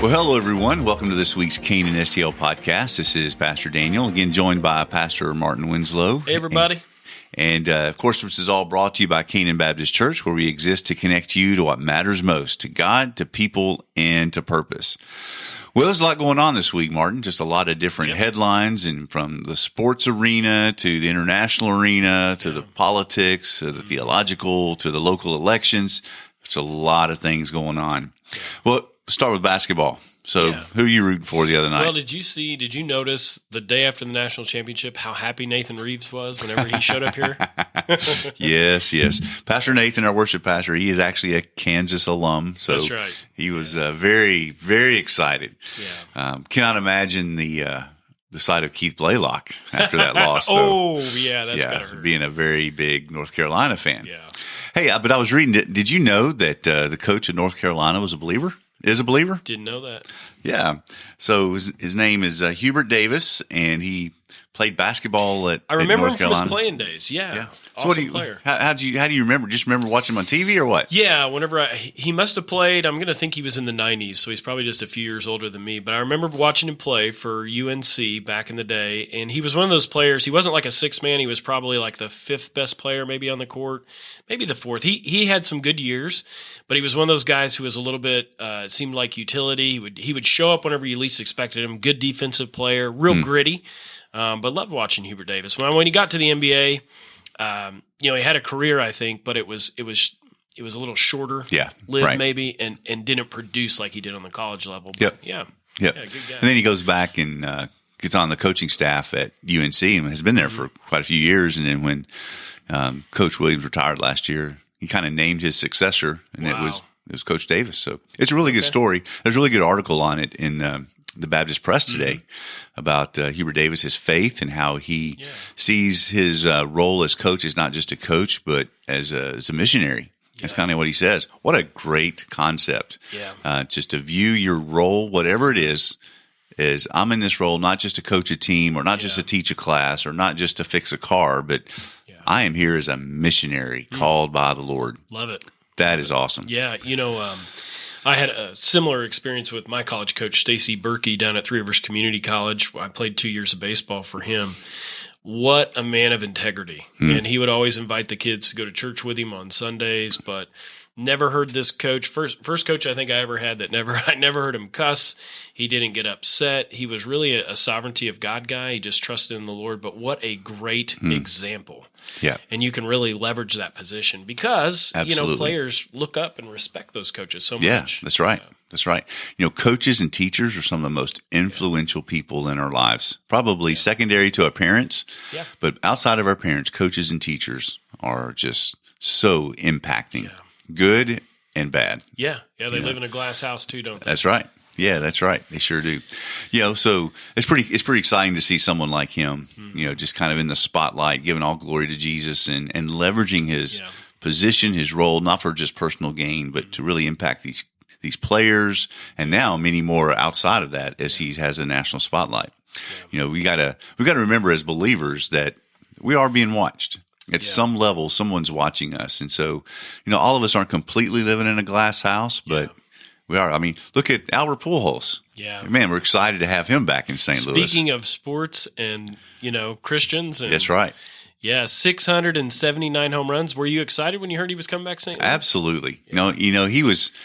Well, hello, everyone. Welcome to this week's Canaan STL podcast. This is Pastor Daniel, again joined by Pastor Martin Winslow. Hey, everybody. And of course, this is all brought to you by Canaan Baptist Church, where we exist to connect you to what matters most, to God, to people, and to purpose. Well, there's a lot going on this week, Martin. Just a lot of different headlines, and from the sports arena to the international arena to the politics to the theological to the local elections. There's a lot of things going on. Well, let's start with basketball. So who are you rooting for the other night? Well, did you notice the day after the national championship how happy Nathan Reeves was whenever he showed up here? Yes. Pastor Nathan, our worship pastor, he is actually a Kansas alum. So that's right. He was very, very excited. Yeah. Cannot imagine the sight of Keith Blaylock after that loss. Oh, yeah, that's gotta hurt. Being a very big North Carolina fan. Yeah. Hey, but I was reading, did you know that the coach of North Carolina was a believer? Is a believer? Didn't know that. Yeah. So his name is Hubert Davis, and he played basketball at North Carolina. I remember him from his playing days. Yeah. So awesome player. How do you remember? Just remember watching him on TV or what? Yeah, he must have played, I'm going to think he was in the 90s, so he's probably just a few years older than me. But I remember watching him play for UNC back in the day, and he was one of those players. He wasn't like a sixth man. He was probably like the fifth best player maybe on the court, maybe the fourth. He had some good years, but he was one of those guys who was a little bit, it seemed like utility. He would show up whenever you least expected him. Good defensive player, real gritty, but loved watching Hubert Davis. When he got to the NBA, he had a career, I think, but it was a little shorter, maybe, and didn't produce like he did on the college level. But yeah, good guy. And then he goes back and gets on the coaching staff at UNC and has been there for quite a few years. And then when Coach Williams retired last year, he kind of named his successor, and it was Coach Davis. So it's a really good story. There's a really good article on it in the Baptist Press today about Hubert Davis, his faith, and how he sees his role as coach as not just a coach, but as a missionary. That's kind of what he says. What a great concept. Yeah. Just to view your role, whatever it is I'm in this role not just to coach a team or not just to teach a class or not just to fix a car, but I am here as a missionary called by the Lord. Love it. That is awesome. Yeah. I had a similar experience with my college coach, Stacy Berkey, down at Three Rivers Community College. I played 2 years of baseball for him. What a man of integrity. And he would always invite the kids to go to church with him on Sundays, but never heard this coach. First coach I think I ever had that I never heard him cuss. He didn't get upset. He was really a sovereignty of God guy. He just trusted in the Lord. But what a great example. Yeah. And you can really leverage that position because, players look up and respect those coaches so much. Yeah, that's right. That's right. Coaches and teachers are some of the most influential people in our lives, probably secondary to our parents. Yeah. But outside of our parents, coaches and teachers are just so impacting. Yeah. Good and bad. Yeah. Yeah. They live in a glass house too, don't they? That's right. Yeah, that's right. They sure do. So it's pretty exciting to see someone like him, just kind of in the spotlight, giving all glory to Jesus and leveraging his position, his role, not for just personal gain, but to really impact these players and now many more outside of that as he has a national spotlight. Yeah. We gotta remember as believers that we are being watched. At some level, someone's watching us. And so, all of us aren't completely living in a glass house, but we are. I mean, look at Albert Pujols. Yeah. Man, we're excited to have him back in St. Louis. Speaking of sports and, Christians. And, that's right. Yeah, 679 home runs. Were you excited when you heard he was coming back to St. Louis? Absolutely. Yeah. He was –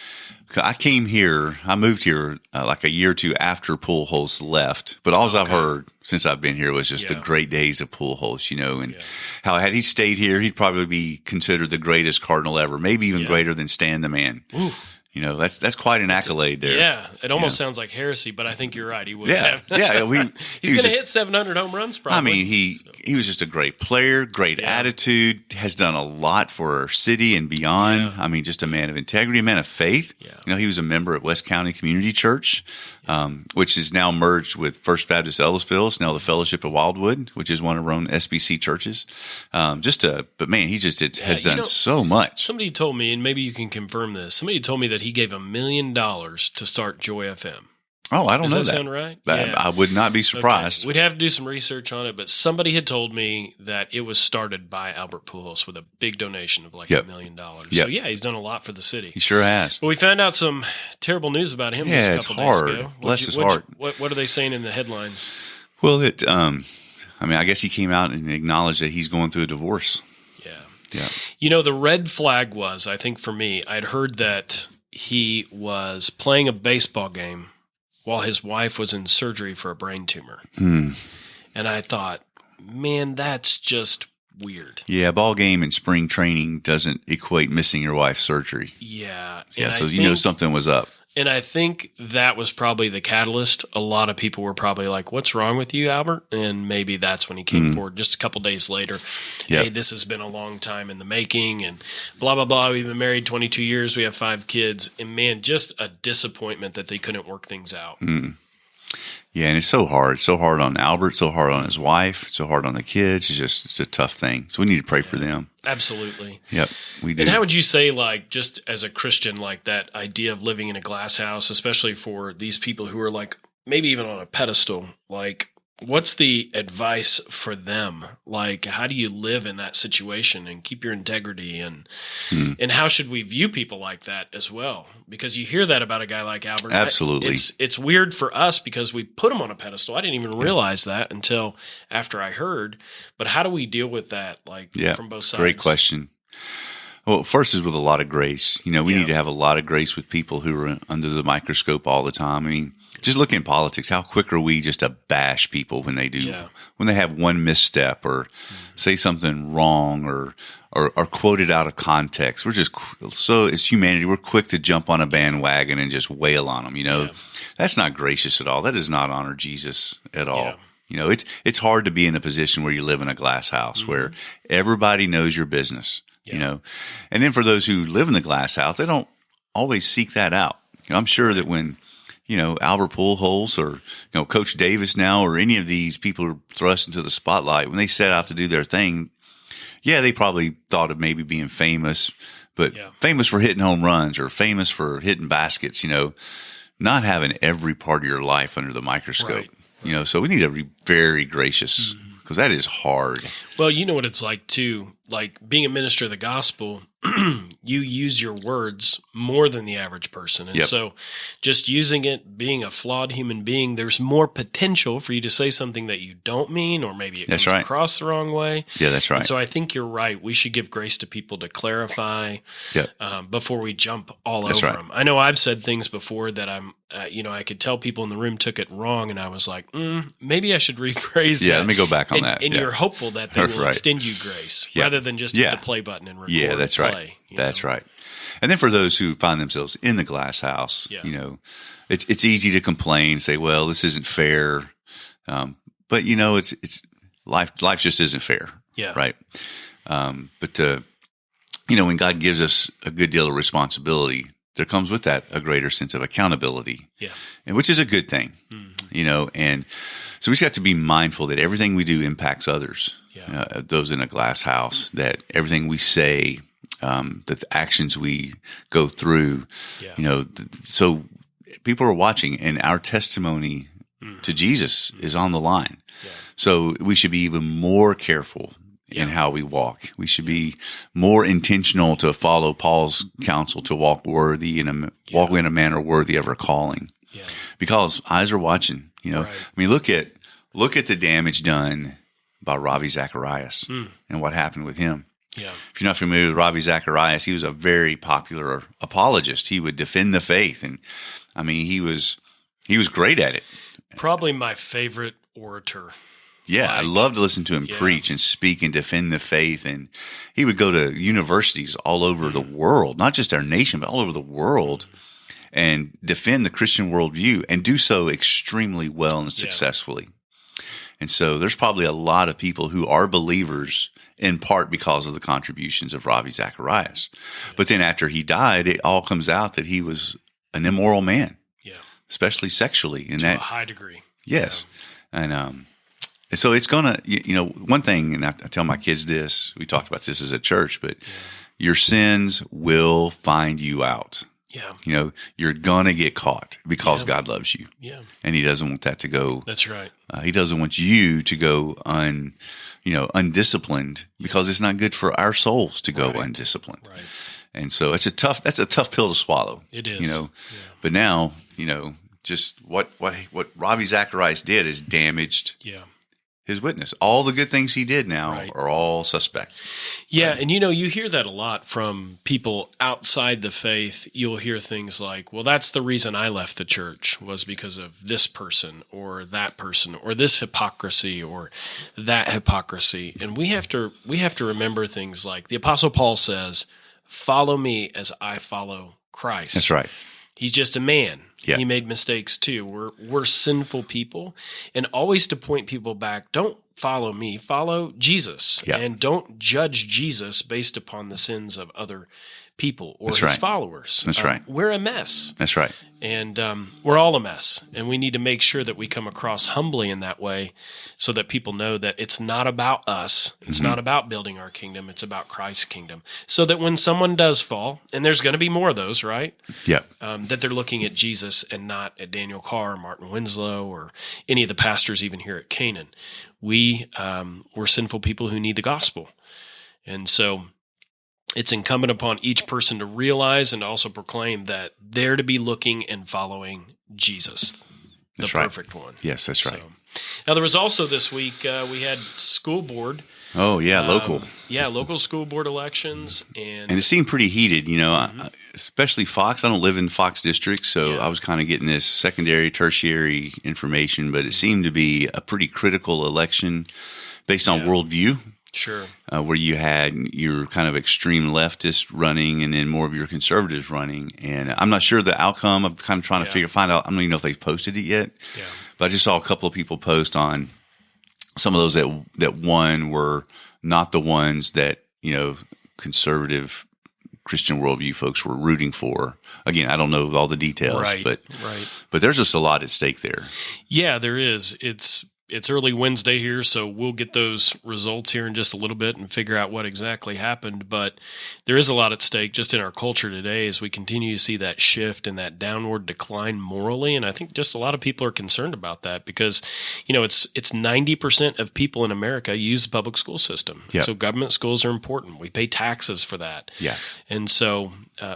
I moved here like a year or two after Pujols left, but all I've heard since I've been here was just the great days of Pujols, and how had he stayed here, he'd probably be considered the greatest Cardinal ever, maybe even greater than Stan the Man. Ooh. That's quite an accolade there. Yeah, it almost sounds like heresy, but I think you're right. He would have. Yeah, he's going to hit 700 home runs probably. I mean, he was just a great player, great attitude, has done a lot for our city and beyond. Yeah. I mean, just a man of integrity, a man of faith. Yeah. He was a member at West County Community Church, which is now merged with First Baptist Ellisville. It's now the Fellowship of Wildwood, which is one of our own SBC churches. But man, he just has done so much. Somebody told me, and maybe you can confirm this, somebody told me that he gave $1 million to start Joy FM. Oh, I don't Does know that that. sound right? I would not be surprised. Okay. We'd have to do some research on it, but somebody had told me that it was started by Albert Pujols with a big donation of like $1 million. So yeah, he's done a lot for the city. He sure has. But we found out some terrible news about him Yeah, just a couple days ago. Bless his heart. What are they saying in the headlines? Well, I guess he came out and acknowledged that he's going through a divorce. Yeah. You know, the red flag was, I think for me, I'd heard that he was playing a baseball game while his wife was in surgery for a brain tumor. And I thought, man, that's just weird. Yeah, ball game and spring training doesn't equate missing your wife's surgery. Yeah. Yeah, so you know something was up. And I think that was probably the catalyst. A lot of people were probably like, what's wrong with you, Albert? And maybe that's when he came forward just a couple days later. Hey, this has been a long time in the making and blah, blah, blah. We've been married 22 years. We have 5 kids. And man, just a disappointment that they couldn't work things out. Yeah, and it's so hard. So hard on Albert, so hard on his wife, so hard on the kids. It's a tough thing. So we need to pray for them. Absolutely. Yep, we do. And how would you say, like, just as a Christian, like that idea of living in a glass house, especially for these people who are like maybe even on a pedestal, like what's the advice for them? Like, how do you live in that situation and keep your integrity? And how should we view people like that as well? Because you hear that about a guy like Albert. Absolutely. It's weird for us because we put him on a pedestal. I didn't even realize that until after I heard. But how do we deal with that, like from both sides? Great question. Well, first is with a lot of grace. You know, we need to have a lot of grace with people who are under the microscope all the time. I mean, just look in politics. How quick are we just to bash people when they do, when they have one misstep or say something wrong or quote it out of context? We're just so it's humanity. We're quick to jump on a bandwagon and just wail on them. You know, that's not gracious at all. That does not honor Jesus at all. Yeah. You know, it's hard to be in a position where you live in a glass house where everybody knows your business. You know, and then for those who live in the glass house, they don't always seek that out. You know, I'm sure that when, you know, Albert Pujols or, you know, Coach Davis now or any of these people are thrust into the spotlight, when they set out to do their thing, they probably thought of maybe being famous, but famous for hitting home runs or famous for hitting baskets, you know, not having every part of your life under the microscope. Right. You know, so we need to be very gracious because that is hard. Well, you know what it's like too, like being a minister of the gospel, you use your words more than the average person. And so just using it, being a flawed human being, there's more potential for you to say something that you don't mean, or maybe it comes across the wrong way. Yeah, that's right. And so I think you're right. We should give grace to people to clarify before we jump all over them. I know I've said things before that I could tell people in the room took it wrong, and I was like, maybe I should rephrase that. Yeah, let me go back on that. And you're hopeful that they will extend you grace rather than just hit the play button and record. Yeah, that's right. That's right. And then for those who find themselves in the glass house, you know, it's easy to complain, say, well, this isn't fair. But you know, it's life just isn't fair. Yeah. Right. But you know, when God gives us a good deal of responsibility, there comes with that a greater sense of accountability. Yeah. And which is a good thing. You know, and so we just have to be mindful that everything we do impacts others. Those in a glass house, that everything we say, the actions we go through, you know, so people are watching, and our testimony to Jesus is on the line. So we should be even more careful in how we walk. We should be more intentional to follow Paul's counsel to walk worthy walk in a manner worthy of our calling. Because eyes are watching. You know, I mean, look at the damage done by Ravi Zacharias and what happened with him. Yeah. If you're not familiar with Ravi Zacharias, he was a very popular apologist. He would defend the faith, and I mean, he was great at it. Probably my favorite orator. Yeah, I love to listen to him preach and speak and defend the faith. And he would go to universities all over the world, not just our nation, but all over the world, and defend the Christian worldview and do so extremely well and successfully. And so there's probably a lot of people who are believers in part because of the contributions of Ravi Zacharias. But then after he died, it all comes out that he was an immoral man, especially sexually. To a high degree. Yes. And so it's going to, you know, one thing, and I tell my kids this, we talked about this as a church, but your sins will find you out. Yeah. You're going to get caught because God loves you. Yeah. And he doesn't want that to go. That's right. He doesn't want you to go undisciplined, because it's not good for our souls to go undisciplined. Right. And so that's a tough pill to swallow. It is. But now, just what Ravi Zacharias did is damaged his witness. All the good things he did now are all suspect. Yeah, and you hear that a lot from people outside the faith. You'll hear things like, well, that's the reason I left the church, was because of this person or this hypocrisy or that hypocrisy. And we have to remember things like the Apostle Paul says, follow me as I follow Christ. That's right. He's just a man. Yeah. He made mistakes too. We're sinful people, and always to point people back. Don't follow me, follow Jesus, and don't judge Jesus based upon the sins of other people or his followers. That's right. We're a mess. That's right. And we're all a mess, and we need to make sure that we come across humbly in that way so that people know that it's not about us. It's not about building our kingdom. It's about Christ's kingdom. So that when someone does fall, and there's going to be more of those, right? Yeah. That they're looking at Jesus and not at Daniel Carr, Martin Winslow, or any of the pastors even here at Canaan. We're sinful people who need the gospel. And so it's incumbent upon each person to realize and also proclaim that they're to be looking and following Jesus, the perfect one. Yes, that's right. Now, there was also this week, we had school board. Oh, yeah, local. Local school board elections. And it seemed pretty heated, especially Fox. I don't live in Fox district, so I was kind of getting this secondary, tertiary information, but it seemed to be a pretty critical election based on worldview. Sure. Where you had your kind of extreme leftist running and then more of your conservatives running. And I'm not sure the outcome. I'm kind of trying to find out. I don't even know if they've posted it yet. Yeah. But I just saw a couple of people post on some of those that won were not the ones that, conservative Christian worldview folks were rooting for. Again, I don't know all the details, but there's just a lot at stake there. Yeah, there is. It's early Wednesday here, so we'll get those results here in just a little bit and figure out what exactly happened. But there is a lot at stake just in our culture today as we continue to see that shift and that downward decline morally. And I think just a lot of people are concerned about that because, it's 90% of people in America use the public school system. Yeah. So government schools are important. We pay taxes for that. Yeah. And so,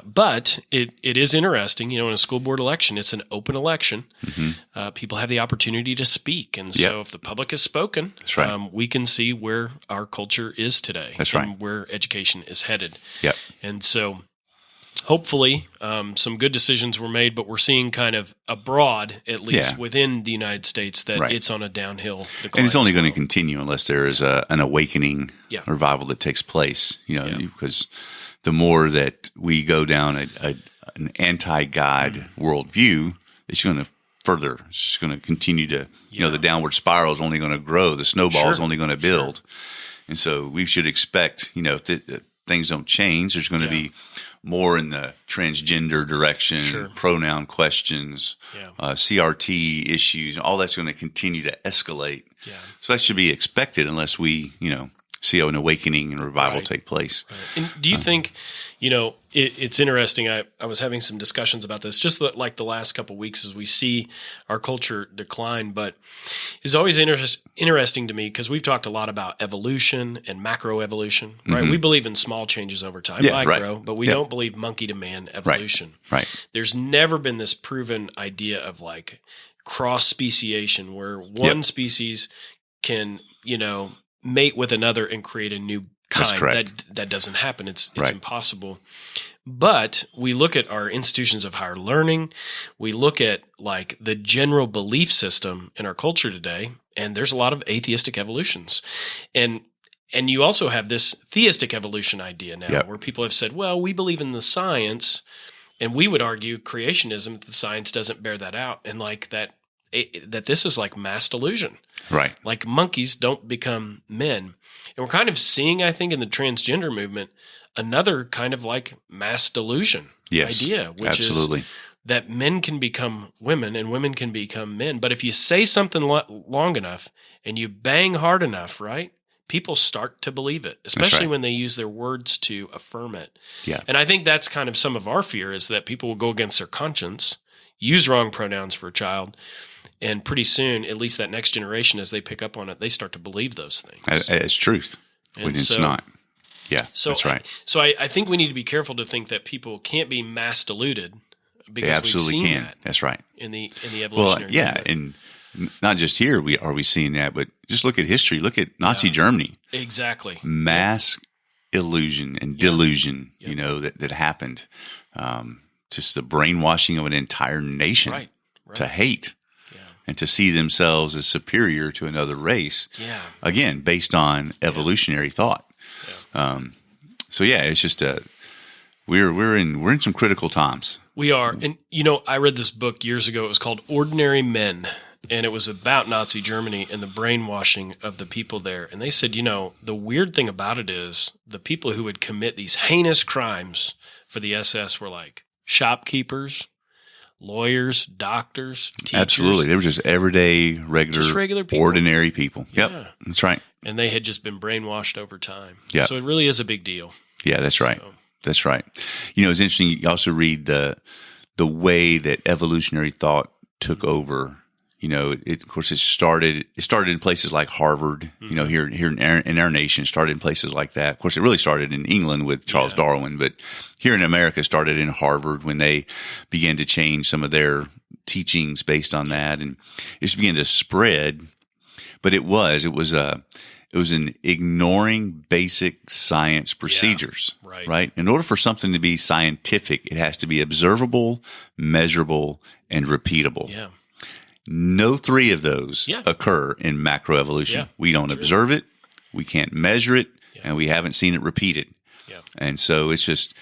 but it is interesting, in a school board election, it's an open election. Mm-hmm. People have the opportunity to speak. And so if the public has spoken, we can see where our culture is today and where education is headed. Yep. And so hopefully some good decisions were made, but we're seeing kind of abroad, at least within the United States, that it's on a downhill decline. And it's only going to continue unless there is an awakening revival that takes place, because the more that we go down an anti-God worldview, it's going to continue to, the downward spiral is only going to grow. The snowball is only going to build. And so we should expect, if things don't change, there's going to be more in the transgender direction, pronoun questions, CRT issues, all that's going to continue to escalate. Yeah. So that should be expected unless we, see an awakening and revival take place. Right. And do you think, it's interesting. I was having some discussions about this just like the last couple of weeks as we see our culture decline, but it's always interesting to me because we've talked a lot about evolution and macroevolution, right? Mm-hmm. We believe in small changes over time, micro, but we don't believe monkey to man evolution. Right. There's never been this proven idea of like cross speciation where one species can, mate with another and create a new kind. That doesn't happen. It's impossible. But we look at our institutions of higher learning. We look at like the general belief system in our culture today, and there's a lot of atheistic evolutions. And you also have this theistic evolution idea now where people have said, well, we believe in the science, and we would argue creationism, that the science doesn't bear that out, and like that this is like mass delusion. Right. Like monkeys don't become men. And we're kind of seeing, I think, in the transgender movement, another kind of like mass delusion idea, which is that men can become women and women can become men. But if you say something long enough and you bang hard enough, right, people start to believe it, especially right. when they use their words to affirm it. Yeah. And I think that's kind of some of our fear, is that people will go against their conscience, use wrong pronouns for a child, and pretty soon, at least that next generation, as they pick up on it, they start to believe those things. It's truth when it's not. Yeah, that's right. I think we need to be careful to think that people can't be mass deluded, because they absolutely we've seen can. that That's right. in the evolutionary movement. And not just here are we seeing that, but just look at history. Look at Nazi Germany. Exactly. Mass illusion and delusion, that happened. Just the brainwashing of an entire nation to hate and to see themselves as superior to another race. Yeah. Again, based on evolutionary thought. Yeah. It's just we're in some critical times. We are. And I read this book years ago. It was called Ordinary Men. And it was about Nazi Germany and the brainwashing of the people there. And they said, the weird thing about it is the people who would commit these heinous crimes for the SS were like shopkeepers, lawyers, doctors, teachers. Absolutely. They were just everyday, regular people. Ordinary people. Yep. Yeah. That's right. And they had just been brainwashed over time. Yeah. So it really is a big deal. Yeah, that's right. That's right. It's interesting. You also read the way that evolutionary thought took over. Of course, it started in places like Harvard, here in our nation, started in places like that. Of course, it really started in England with Charles Darwin, but here in America, it started in Harvard when they began to change some of their teachings based on that, and it just began to spread. But it was an ignoring basic science procedures, right? In order for something to be scientific, it has to be observable, measurable, and repeatable. Yeah. No three of those occur in macroevolution. Yeah, we don't observe it, we can't measure it, and we haven't seen it repeated. Yeah. And so it just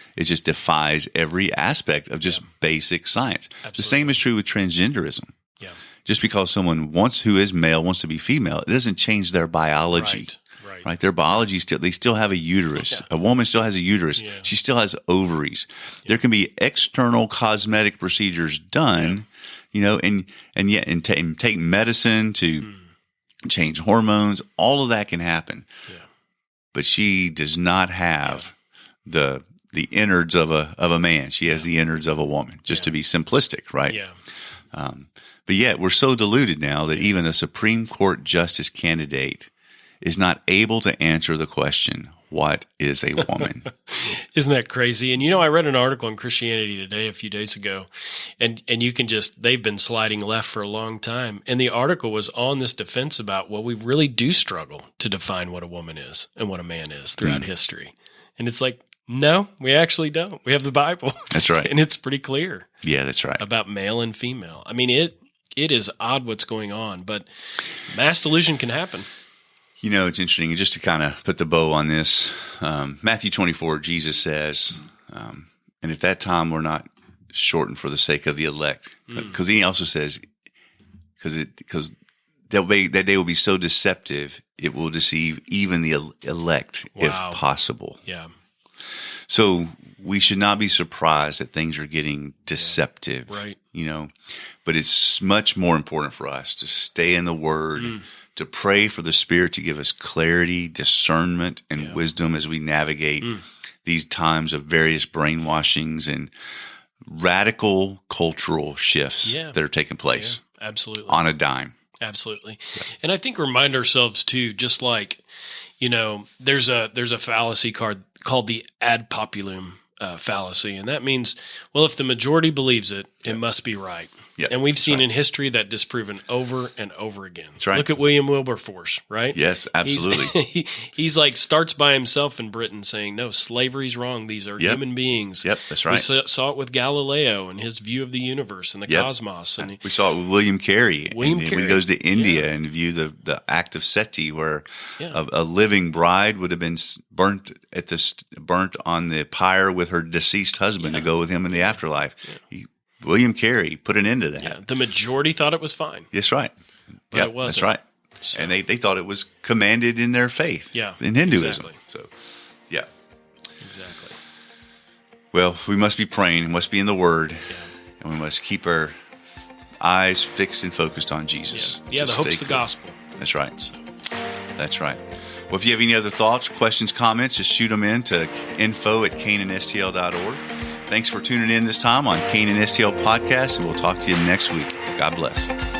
defies every aspect of just basic science. Absolutely. The same is true with transgenderism. Yeah. Just because someone who is male wants to be female, it doesn't change their biology. Right. Their biology they still have a uterus. Yeah. A woman still has a uterus. Yeah. She still has ovaries. Yeah. There can be external cosmetic procedures done. And take medicine to change hormones. All of that can happen. Yeah. But she does not have the innards of a man. She has the innards of a woman, just to be simplistic, right? Yeah. But yet we're so deluded now that even a Supreme Court justice candidate is not able to answer the question, what is a woman? Isn't that crazy? And I read an article in Christianity Today a few days ago, and you can they've been sliding left for a long time. And the article was on this defense about, we really do struggle to define what a woman is and what a man is throughout history. And it's like, no, we actually don't. We have the Bible. That's right. And it's pretty clear. Yeah, that's right. About male and female. I mean, it is odd what's going on, but mass delusion can happen. It's interesting, just to kind of put the bow on this, Matthew 24, Jesus says, and if that time were not shortened for the sake of the elect, because he also says, because that day will be so deceptive, it will deceive even the elect, if possible. Yeah. So we should not be surprised that things are getting deceptive, right? But it's much more important for us to stay in the Word, to pray for the Spirit to give us clarity, discernment, and wisdom as we navigate these times of various brainwashings and radical cultural shifts that are taking place. Yeah, absolutely. On a dime. Absolutely. Yeah. And I think remind ourselves too, just like, there's a fallacy called the ad populum fallacy. And that means, if the majority believes it, it must be right. Yep. And we've seen in history that disproven over and over again. That's right. Look at William Wilberforce, right? Yes, absolutely. He's like starts by himself in Britain saying, no, slavery's wrong. These are human beings. Yep, that's right. We saw it with Galileo and his view of the universe and the cosmos. And we saw it with William Carey. When he goes to India and view the act of sati, where a living bride would have been burnt on the pyre with her deceased husband to go with him in the afterlife. Yeah. William Carey put an end to that. Yeah, the majority thought it was fine. That's right. But it wasn't. That's right. So. And they thought it was commanded in their faith. Yeah. In Hinduism. Exactly. So, yeah. Exactly. Well, we must be praying. We must be in the Word. Yeah. And we must keep our eyes fixed and focused on Jesus. Yeah, the hope's the gospel. That's right. That's right. Well, if you have any other thoughts, questions, comments, just shoot them in to info@canaanstl.org. Thanks for tuning in this time on Canaan STL Podcast, and we'll talk to you next week. God bless.